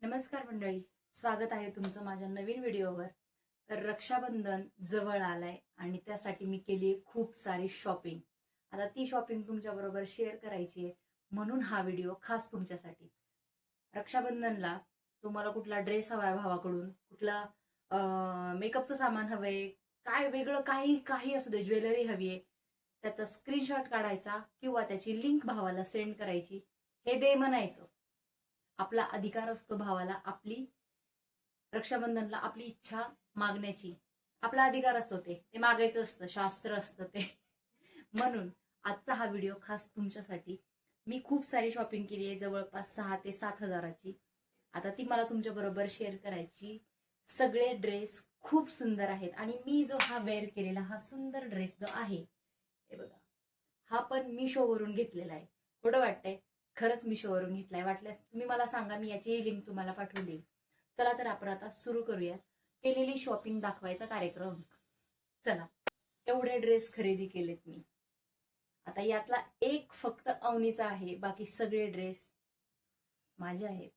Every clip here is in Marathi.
नमस्कार मंडळी, स्वागत आहे तुमचं माझ्या नवीन व्हिडिओवर। तर रक्षाबंधन जवळ आलाय आणि त्यासाठी मी केली खूप सारी शॉपिंग। आता ती शॉपिंग तुमच्या बरोबर शेअर करायची आहे, म्हणून हा व्हिडिओ खास तुमच्यासाठी। रक्षाबंधनला तुम्हाला कुठला ड्रेस हवाय भावाकडून, कुठला मेकअपचं सामान हवंय, काय वेगळं काही काही असू दे, ज्वेलरी हवी आहे, त्याचा स्क्रीनशॉट काढायचा किंवा त्याची लिंक भावाला सेंड करायची, हे दे म्हणायचं। आपला अधिकार असतो भावाला आपली रक्षाबंधनला आपली इच्छा मागण्याची, आपला अधिकार असतो, ते मागायचं असतं, शास्त्र असतं ते। म्हणून आजचा हा व्हिडिओ खास तुमच्यासाठी। मी खूप सारी शॉपिंग केली आहे, जवळपास 6 ते 7 हजाराची। आता ती मला तुमच्या बरोबर शेअर करायची। सगळे ड्रेस खूप सुंदर आहेत आणि मी जो हा वेअर केलेला हा सुंदर ड्रेस जो आहे, हे बघा, हा पण मिशोवरून घेतलेला आहे। थोडं वाटतंय, खरंच मिशोवरून घेतलाय। वाटल्यास तुम्ही मला सांगा, मी याची लिंक तुम्हाला पाठवून देईन। चला तर आपण आता सुरू करूया केलेली शॉपिंग दाखवायचा कार्यक्रम। चला, एवढे ड्रेस खरेदी केलेत मी। आता यातला एक फक्त अवनीचा आहे, बाकी सगळे ड्रेस माझे आहेत।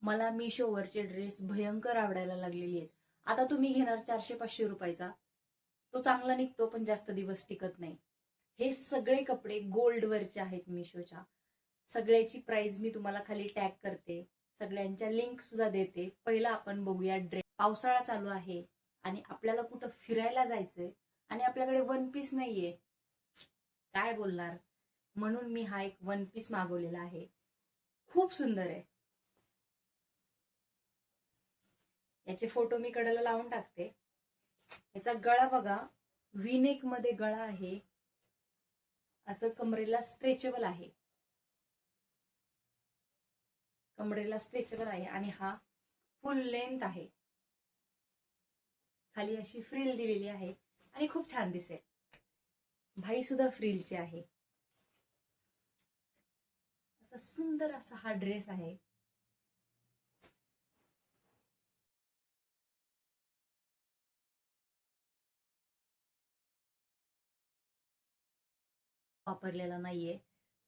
मला मिशोवरचे ड्रेस भयंकर आवडायला लागलेले आहेत। आता तुम्ही घेणार 400-500 रुपयाचा, तो चांगला निघतो पण जास्त दिवस टिकत नाही। हे सगळे कपडे गोल्डवरचे आहेत मिशोच्या। सगळ्याची प्राइस मी तुम्हाला खाली टॅग करते, सगळ्यांच्या लिंक सुद्धा देते। पहिला आपण बघूया ड्रेस। पावसाळा चालू आहे आणि आपल्याला कुठं फिरायला जायचंय आणि आपल्याकडे वन पीस नाहीये, काय बोलणार, म्हणून मी हा एक वन पीस मागवलेला आहे। खूप सुंदर आहे। याचे फोटो मी कडेला लावून टाकते। याचा गळा बघा, व्ही नेक मध्ये गळा आहे, असं कमरेला स्ट्रेचेबल आहे, कमरेला स्ट्रेचेबल आहे आणि हा फुल लेंथ आहे। खाली अशी फ्रिल दिलेली आहे आणि खूप छान दिसेल। भाई सुद्धा फ्रिलचे आहे। असा सुंदर असा हा ड्रेस आहे। वापरलेला नाहीये,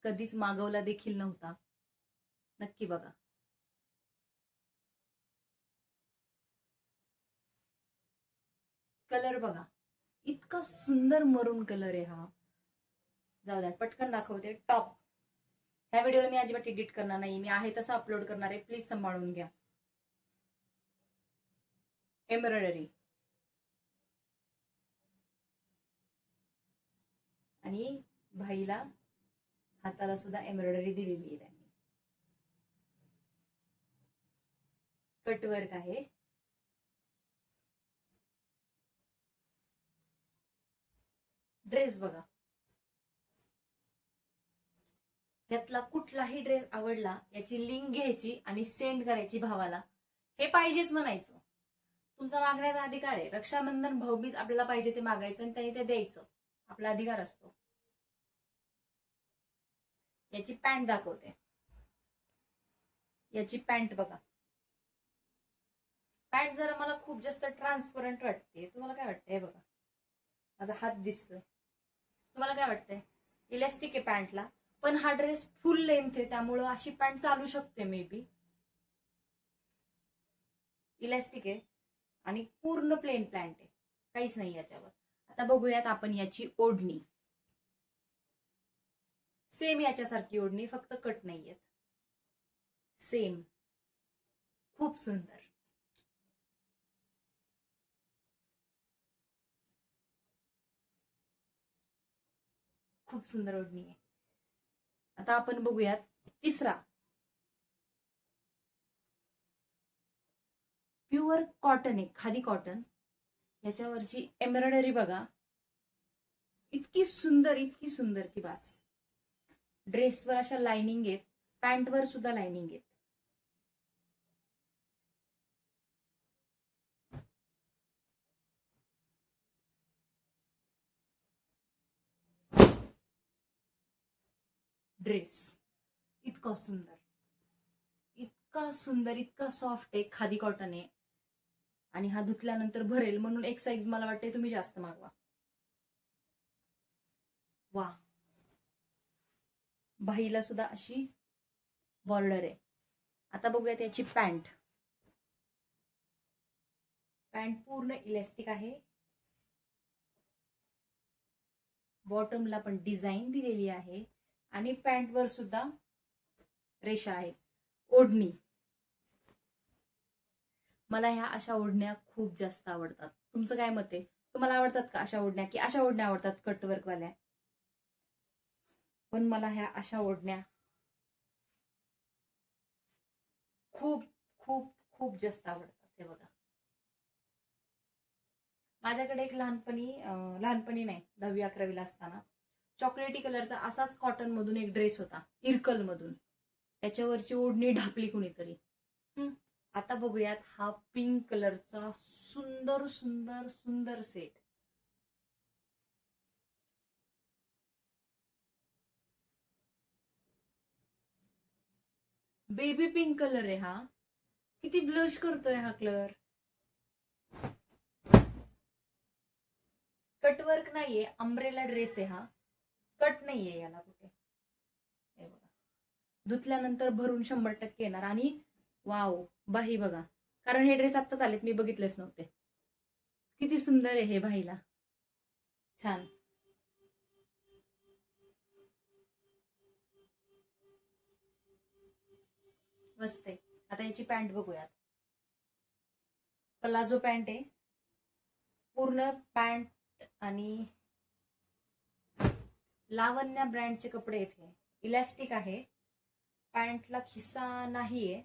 कधीच मागवला देखील नव्हता। नक्की बघा। कलर बघा, इतका सुंदर मरून कलर आहे हा। जाऊ द्या, पटकन दाखवते टॉप। ह्या व्हिडिओला मी अजिबात एडिट करणार नाही, मी आहे तसं अपलोड करणार आहे, प्लीज सांभाळून घ्या। एम्ब्रॉयडरी आणि भाईला हाताला सुद्धा एम्ब्रॉयडरी दिलेली आहे त्यांनी। कटवर्क आहे। ड्रेस बघा, यातला कुठलाही ड्रेस आवडला याची लिंक घ्यायची आणि सेंड करायची भावाला। हे पाहिजेच म्हणायचं, तुमचा मागण्याचा अधिकार आहे। रक्षाबंधन भाऊबीज आपल्याला पाहिजे ते मागायचं आणि त्यांनी ते द्यायचं, आपला अधिकार असतो। याची पॅन्ट दाखवते। याची पॅन्ट बघा, पॅन्ट जरा मला खूप जास्त ट्रान्सपरंट वाटते। तुम्हाला काय वाटतंय? बघा, माझा हात दिसतोय, तुम्हाला काय वाटतंय? इलास्टिक आहे पॅन्टला, पण हा ड्रेस फुल लेंथ आहे, त्यामुळं अशी पॅन्ट चालू शकते मे बी। इलास्टिक आहे आणि पूर्ण प्लेन पॅन्ट आहे, काहीच नाही याच्यावर। आता बघूयात आपण याची ओढणी। सेम याच्यासारखी ओढणी, फक्त कट नाहीयेत, सेम। खूप सुंदर, खूप सुंदर ओढणी आहे। आता आपण बघूयात तिसरा, प्युअर कॉटन आहे, खादी कॉटन। याच्यावरची एम्ब्रॉयडरी बघा, इतकी सुंदर की बास। ड्रेसवर अशा लाइनिंग आहेत, पॅन्टवर सुद्धा लाइनिंग आहेत। ड्रेस इतका सुंदर, इतका सुंदर, इतका सॉफ्ट आहे, खादी कॉटन आहे आणि हा धुतल्यानंतर भरेल, म्हणून एक साईज मला वाटते तुम्ही जास्त मागवा। वा, भाईला सुद्धा अशी बॉर्डर आहे आता बघूया त्याची पॅन्ट. पॅन्ट पूर्ण इलास्टिक आहे. बॉटमला पण डिझाईन दिलेली आहे आणि पॅन्टवर सुद्धा रेषा आहेत. ओढणी, मला ह्या अशा ओढण्या खूप जास्त आवडतात. तुमचं काय मत आहे? तुम्हाला आवडतात का अशा ओढण्या, की अशा ओढण्या आवडतात कटवर्कवाल्या? पण मला ह्या अशा ओढण्या खूप खूप खूप जास्त आवडतात. हे बघा, माझ्याकडे एक लहानपणी नाही, 10वी 11वीला असताना चॉकलेटी कलरचा असाच कॉटन मधून एक ड्रेस होता, इरकल मधून. त्याच्यावरची ओढणी ढापली कुणीतरी. आता बघूयात हा पिंक कलरचा सुंदर सुंदर सुंदर सेट. बेबी पिंक कलर आहे हा. किती ब्लश करतोय हा कलर. कटवर्क नाहीये, अम्ब्रेला ड्रेस आहे हा. कट नाहीये याला कुठे. हे बघा, धुतल्यानंतर भरून 100% येणार. आणि वाव, बाही बघा, कारण हे ड्रेस आत्ताच आलेत, मी बघितलेच नव्हते. किती सुंदर आहे हे बाहीला, छान. मस्त आहे. आता याची पॅन्ट बघूयात. प्लाझो पॅन्ट आहे, पूर्ण पॅन्ट आणि लावण्या ब्रँडचे कपडे येथे. इलास्टिक आहे. पॅन्टला खिसा नाहीये,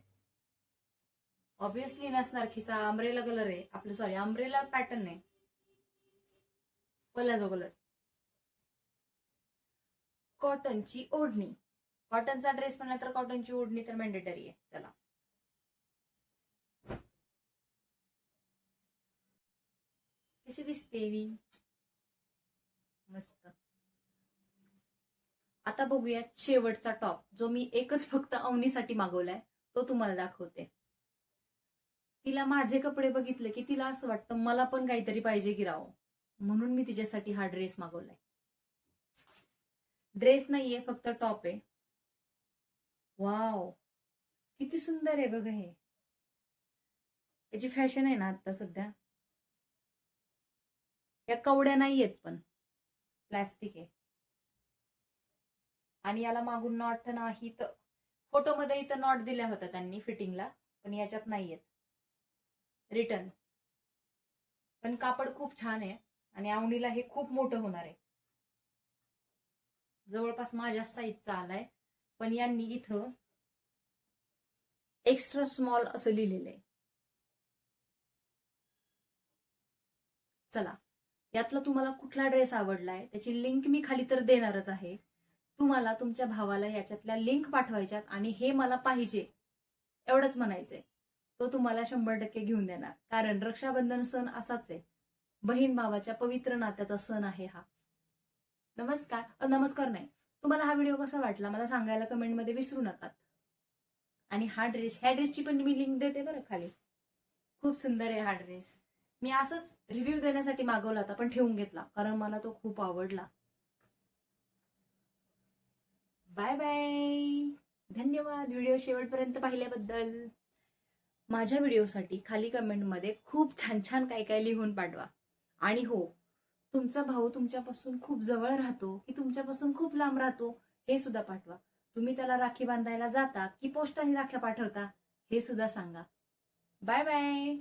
ऑब्विसली नसणार खिसा. अम्ब्रेला कलर आहे आपलं, सॉरी अम्ब्रेला पॅटर्न आहे, प्लाझो कलर. कॉटनची ओढणी, कॉटनचा ड्रेस म्हणला तर कॉटनची ओढणी तर मॅन्डेटरी आहे. चला, कशी दिसते मी, मस्त. आता बघूया शेवटचा टॉप, जो मी एकच फक्त अवनीसाठी मागवलाय, तो तुम्हाला दाखवते. तिला माझे कपडे बघितले की तिला असं वाटतं मला पण काहीतरी पाहिजे की राव, म्हणून मी तिच्यासाठी हा ड्रेस मागवलाय. ड्रेस नाहीये, फक्त टॉप आहे. वाव, किती सुंदर आहे बघा हे. याची फॅशन आहे ना आता सध्या. या कवड्या नाहीयेत, पण प्लास्टिक आहे. आणि याला मागून नॉट नाही, तर फोटोमध्ये इथं नॉट दिल्या होत्या त्यांनी फिटिंगला, पण याच्यात नाहीयेत. रिटर्न. पण कापड खूप छान आहे आणि आवणीला हे खूप मोठं होणार आहे, जवळपास माझ्या साईजचा आलाय. पण यांनी इथं एक्स्ट्रा स्मॉल असं लिहिलेलं आहे. चला, यातला तुम्हाला कुठला ड्रेस आवडलाय त्याची लिंक मी खाली तर देणारच आहे. तुम्हाला तुमच्या भावाला याच्यातल्या लिंक पाठवायच्यात आणि हे मला पाहिजे एवढंच म्हणायचंय, तो तुम्हाला 100% घेऊन देणार. कारण रक्षाबंधन सण असाच आहे, बहीण भावाच्या पवित्र नात्याचा सण आहे हा. नमस्कार नाही, तुम्हाला हा व्हिडिओ कसा वाटला मला सांगायला कमेंटमध्ये विसरू नका. आणि ह्या ड्रेसची पण मी लिंक देते बरं खाली. खूप सुंदर आहे हा ड्रेस. मी असंच रिव्ह्यू देण्यासाठी मागवला होता, पण ठेवून घेतला कारण मला तो खूप आवडला. बाय बाय, धन्यवाद व्हिडिओ शेवटपर्यंत पाहिल्याबद्दल. माझ्या व्हिडिओसाठी खाली कमेंटमध्ये खूप छान छान काय काय लिहून पाठवा. आणि हो, तुमचा भाऊ तुमच्यापासून खूप जवळ राहतो की तुमच्यापासून खूप लांब राहतो हे सुद्धा पाठवा. तुम्ही त्याला राखी बांधायला जाता की पोस्टाने राख्या पाठवता हे सुद्धा सांगा. Bye bye.